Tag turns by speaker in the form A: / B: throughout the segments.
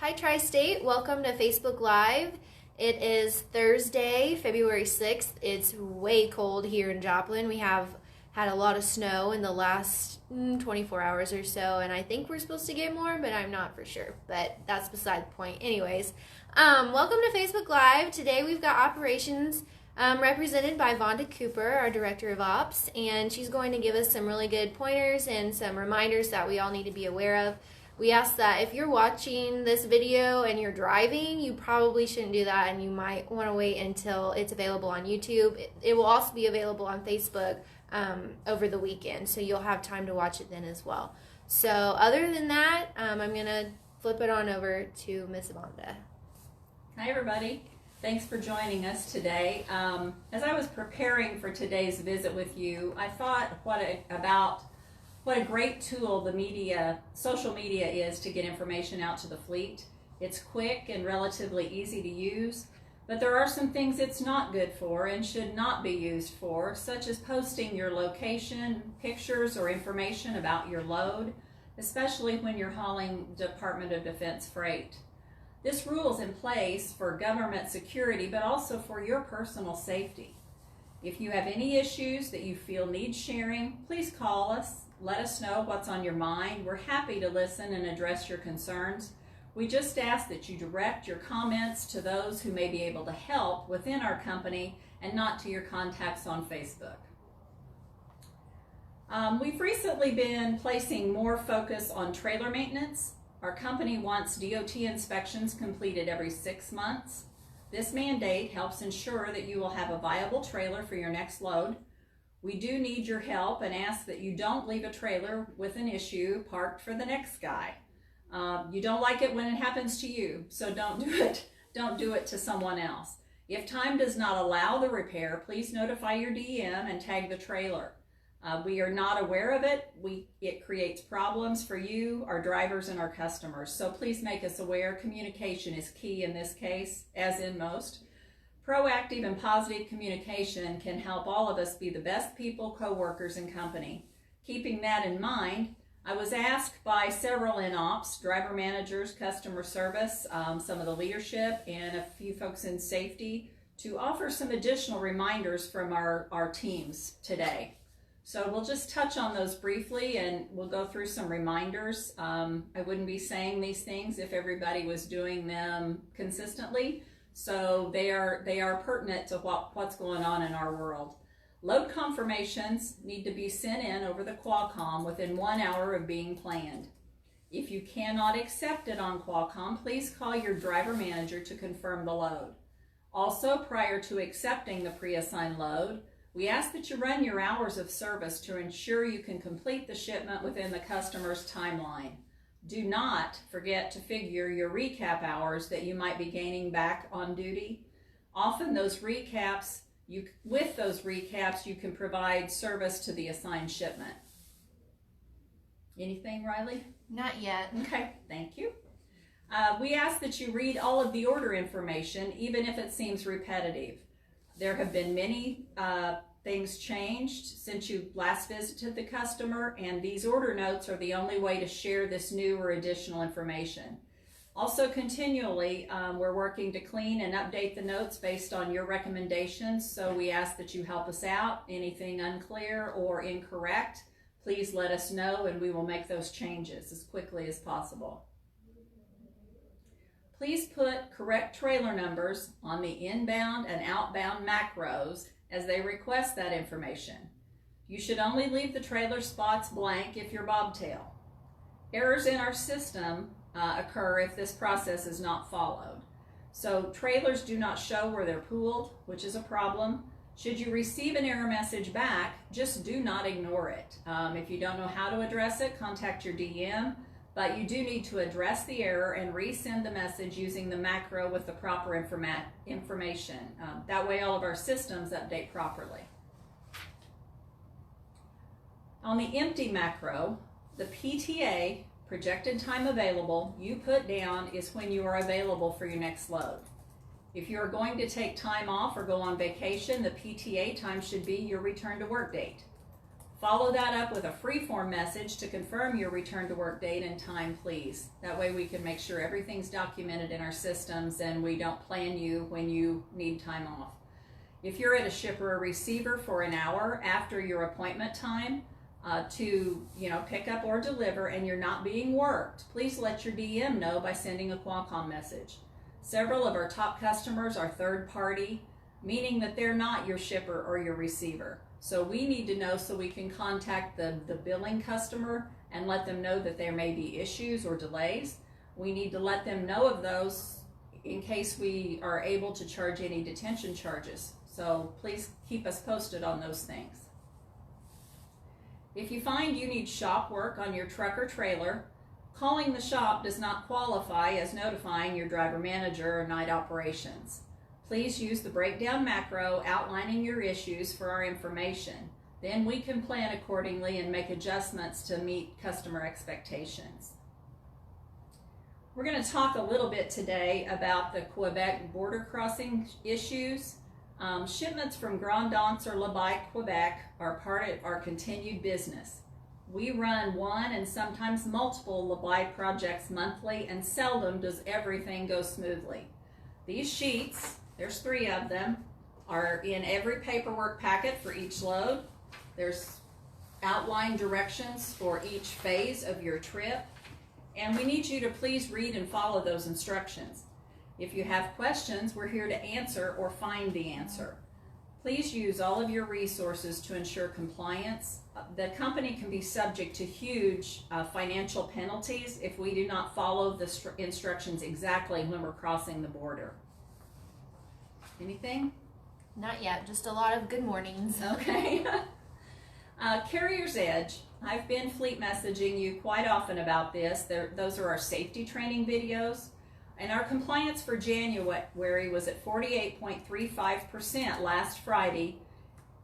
A: Hi Tri-State, welcome to Facebook Live. It is Thursday, February 6th. It's way cold here in Joplin. We have had a lot of snow in the last 24 hours or so, and I think we're supposed to get more, but I'm not for sure. But that's beside the point. Anyways, welcome to Facebook Live. Today we've got operations represented by Vonda Cooper, our Director of Ops, and she's going to give us some really good pointers and some reminders that we all need to be aware of. We ask that if you're watching this video and you're driving, you probably shouldn't do that, and you might want to wait until it's available on YouTube. It will also be available on Facebook over the weekend, so you'll have time to watch it then as well. So other than that, I'm going to flip it on over to Miss Vonda.
B: Hi everybody. Thanks for joining us today. As I was preparing for today's visit with you, I thought what a great tool the social media is to get information out to the fleet. It's quick and relatively easy to use, but there are some things it's not good for and should not be used for, such as posting your location, pictures, or information about your load, especially when you're hauling Department of Defense freight. This rule is in place for government security, but also for your personal safety. If you have any issues that you feel need sharing, please call us. Let us know what's on your mind. We're happy to listen and address your concerns. We just ask that you direct your comments to those who may be able to help within our company and not to your contacts on Facebook. We've recently been placing more focus on trailer maintenance. Our company wants DOT inspections completed every 6 months. This mandate helps ensure that you will have a viable trailer for your next load. We do need your help and ask that you don't leave a trailer with an issue parked for the next guy. You don't like it when it happens to you, so don't do it. Don't do it to someone else. If time does not allow the repair, please notify your DM and tag the trailer. We are not aware of it. It creates problems for you, our drivers, and our customers. So please make us aware. Communication is key in this case, as in most. Proactive and positive communication can help all of us be the best people, co-workers, and company. Keeping that in mind, I was asked by several in ops, driver managers, customer service, some of the leadership, and a few folks in safety to offer some additional reminders from our teams today. So we'll just touch on those briefly and we'll go through some reminders. I wouldn't be saying these things if everybody was doing them consistently. So they are pertinent to what's going on in our world. Load confirmations need to be sent in over the Qualcomm within 1 hour of being planned. If you cannot accept it on Qualcomm, please call your driver manager to confirm the load. Also, prior to accepting the pre-assigned load, we ask that you run your hours of service to ensure you can complete the shipment within the customer's timeline. Do not forget to figure your recap hours that you might be gaining back on duty. Often with those recaps, you can provide service to the assigned shipment. Anything, Riley?
A: Not yet.
B: Okay, thank you. We ask that you read all of the order information, even if it seems repetitive. There have been many things changed since you last visited the customer, and these order notes are the only way to share this new or additional information. Also, continually, we're working to clean and update the notes based on your recommendations, so we ask that you help us out. Anything unclear or incorrect, please let us know and we will make those changes as quickly as possible. Please put correct trailer numbers on the inbound and outbound macros as they request that information. You should only leave the trailer spots blank if you're bobtail. Errors in our system occur if this process is not followed. So trailers do not show where they're pooled, which is a problem. Should you receive an error message back, just do not ignore it. If you don't know how to address it, contact your DM. But you do need to address the error and resend the message using the macro with the proper information. That way all of our systems update properly. On the empty macro, the PTA, projected time available, you put down is when you are available for your next load. If you are going to take time off or go on vacation, the PTA time should be your return to work date. Follow that up with a free-form message to confirm your return to work date and time, please. That way we can make sure everything's documented in our systems and we don't plan you when you need time off. If you're at a shipper or receiver for an hour after your appointment time to pick up or deliver and you're not being worked, please let your DM know by sending a Qualcomm message. Several of our top customers are third party, meaning that they're not your shipper or your receiver. So we need to know so we can contact the billing customer and let them know that there may be issues or delays. We need to let them know of those in case we are able to charge any detention charges. So please keep us posted on those things. If you find you need shop work on your truck or trailer, calling the shop does not qualify as notifying your driver manager or night operations. Please use the breakdown macro outlining your issues for our information. Then we can plan accordingly and make adjustments to meet customer expectations. We're going to talk a little bit today about the Quebec border crossing issues. Shipments from Grand Anse or Labaye, Quebec are part of our continued business. We run one and sometimes multiple Labaye projects monthly, and seldom does everything go smoothly. These sheets, there's 3 of them, are in every paperwork packet for each load. There's outline directions for each phase of your trip, and we need you to please read and follow those instructions. If you have questions, we're here to answer or find the answer. Please use all of your resources to ensure compliance. The company can be subject to huge financial penalties if we do not follow the instructions exactly when we're crossing the border. Anything?
A: Not yet, just a lot of good mornings.
B: Okay. Carrier's Edge. I've been fleet messaging you quite often about this. Those are our safety training videos. And our compliance for January was at 48.35% last Friday,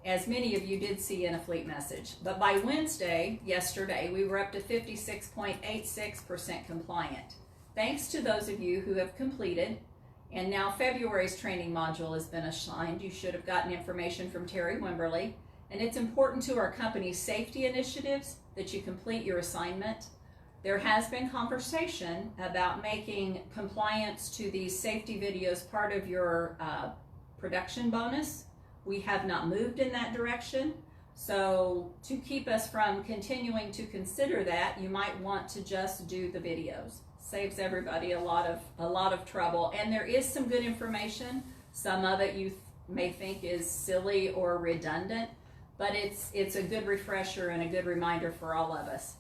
B: as many of you did see in a fleet message. But by Wednesday, yesterday, we were up to 56.86% compliant. Thanks to those of you who have completed, and now February's training module has been assigned. You should have gotten information from Terry Wimberly. And it's important to our company's safety initiatives that you complete your assignment. There has been conversation about making compliance to these safety videos part of your production bonus. We have not moved in that direction. So to keep us from continuing to consider that, you might want to just do the videos. Saves everybody a lot of trouble. And there is some good information. Some of it you may think is silly or redundant, but it's a good refresher and a good reminder for all of us.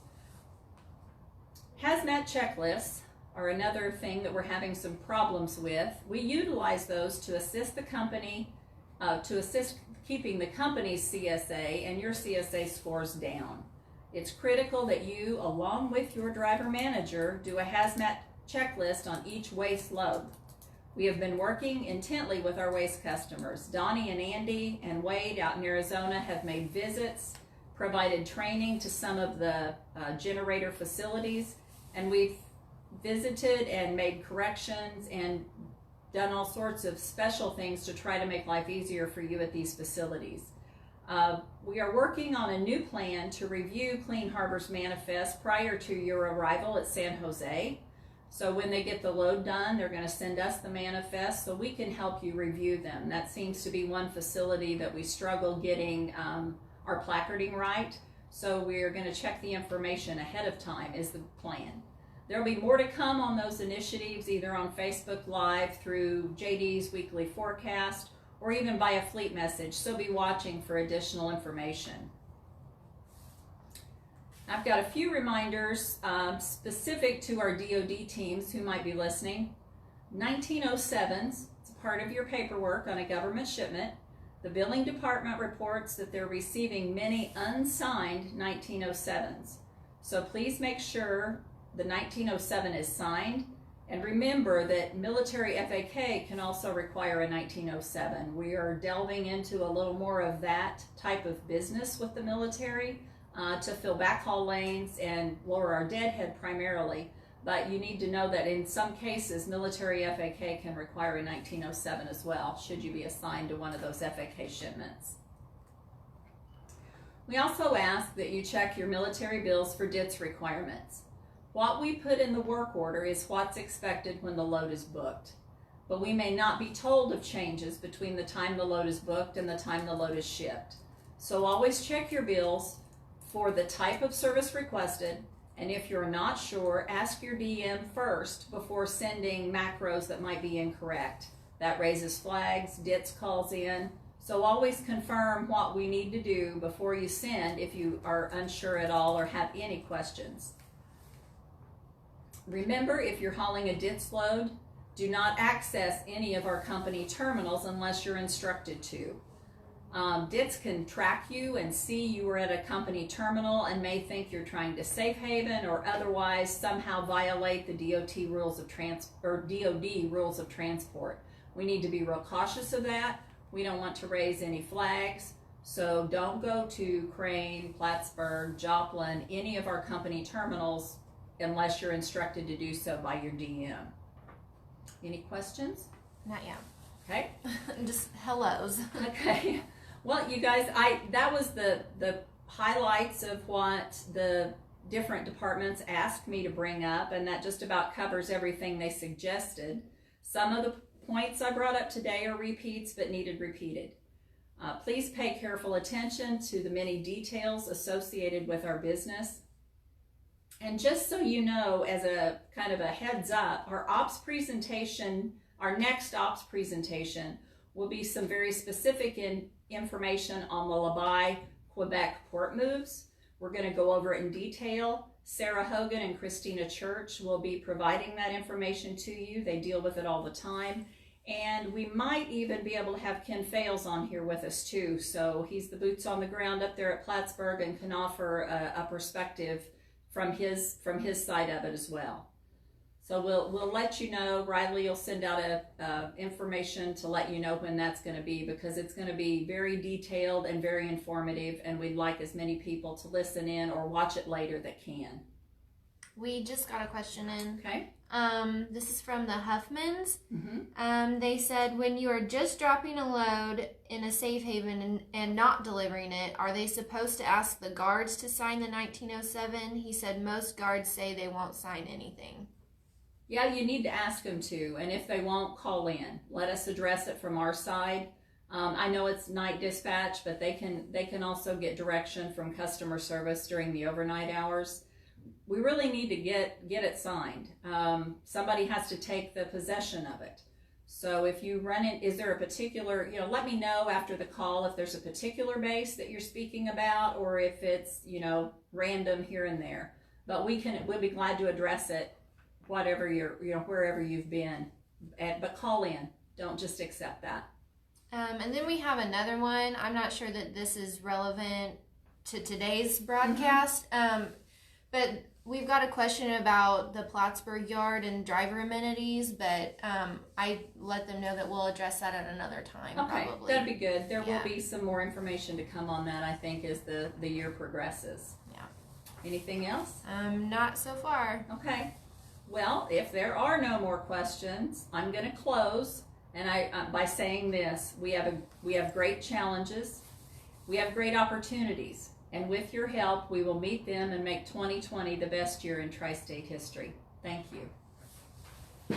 B: Hazmat checklists are another thing that we're having some problems with. We utilize those to assist the company, keeping the company's CSA and your CSA scores down. It's critical that you, along with your driver manager, do a hazmat checklist on each waste load. We have been working intently with our waste customers. Donnie and Andy and Wade out in Arizona have made visits, provided training to some of the generator facilities, and we've visited and made corrections and done all sorts of special things to try to make life easier for you at these facilities. We are working on a new plan to review Clean Harbors manifest prior to your arrival at San Jose. So when they get the load done, they're going to send us the manifest so we can help you review them. That seems to be one facility that we struggle getting our placarding right. So we're going to check the information ahead of time is the plan. There'll be more to come on those initiatives, either on Facebook Live through JD's weekly forecast or even by a fleet message. So be watching for additional information. I've got a few reminders specific to our DoD teams who might be listening. 1907s, it's a part of your paperwork on a government shipment. The billing department reports that they're receiving many unsigned 1907s. So please make sure the 1907 is signed. And remember that military FAK can also require a 1907. We are delving into a little more of that type of business with the military to fill backhaul lanes and lower our deadhead primarily. But you need to know that in some cases, military FAK can require a 1907 as well, should you be assigned to one of those FAK shipments. We also ask that you check your military bills for DITS requirements. What we put in the work order is what's expected when the load is booked, but we may not be told of changes between the time the load is booked and the time the load is shipped. So always check your bills for the type of service requested, and if you're not sure, ask your DM first before sending macros that might be incorrect. That raises flags, DITS calls in. So always confirm what we need to do before you send if you are unsure at all or have any questions. Remember, if you're hauling a DITS load, do not access any of our company terminals unless you're instructed to. DITS can track you and see you are at a company terminal and may think you're trying to safe haven or otherwise somehow violate the DOD rules of transport. We need to be real cautious of that. We don't want to raise any flags. So don't go to Crane, Plattsburgh, Joplin, any of our company terminals unless you're instructed to do so by your DM. Any questions?
A: Not yet.
B: Okay.
A: Just hellos.
B: Okay. Well, you guys, that was the highlights of what the different departments asked me to bring up, and that just about covers everything they suggested. Some of the points I brought up today are repeats but needed repeated. Please pay careful attention to the many details associated with our business. And just so you know, as a kind of a heads up, our next ops presentation will be some very specific information on the Labaye, Quebec port moves. We're going to go over it in detail. Sarah Hogan and Christina Church will be providing that information to you. They deal with it all the time. And we might even be able to have Ken Fales on here with us too. So he's the boots on the ground up there at Plattsburgh and can offer a perspective from his side of it as well. So we'll let you know. Riley will send out information to let you know when that's going to be, because it's going to be very detailed and very informative, and we'd like as many people to listen in or watch it later that can.
A: We just got a question in.
B: Okay.
A: This is from the Huffmans.
B: Mm-hmm.
A: They said, when you are just dropping a load in a safe haven and not delivering it, are they supposed to ask the guards to sign the 1907? He said most guards say they won't sign anything.
B: Yeah, you need to ask them to, and if they won't, call in. Let us address it from our side. I know it's night dispatch, but they can also get direction from customer service during the overnight hours. We really need to get it signed. Somebody has to take the possession of it. So if you run it, is there a particular, let me know after the call if there's a particular base that you're speaking about, or if it's, random here and there. But we'll be glad to address it, whatever wherever you've been. But call in. Don't just accept that.
A: And then we have another one. I'm not sure that this is relevant to today's broadcast, but we've got a question about the Plattsburgh yard and driver amenities, but I let them know that we'll address that at another time.
B: Okay,
A: probably.
B: that'd be good. There will be some more information to come on that, I think, as the year progresses.
A: Yeah.
B: Anything else?
A: Not so far.
B: Okay. Well, if there are no more questions, I'm going to close, and by saying this: we have great challenges, we have great opportunities, and with your help, we will meet them and make 2020 the best year in tri-state history. Thank you.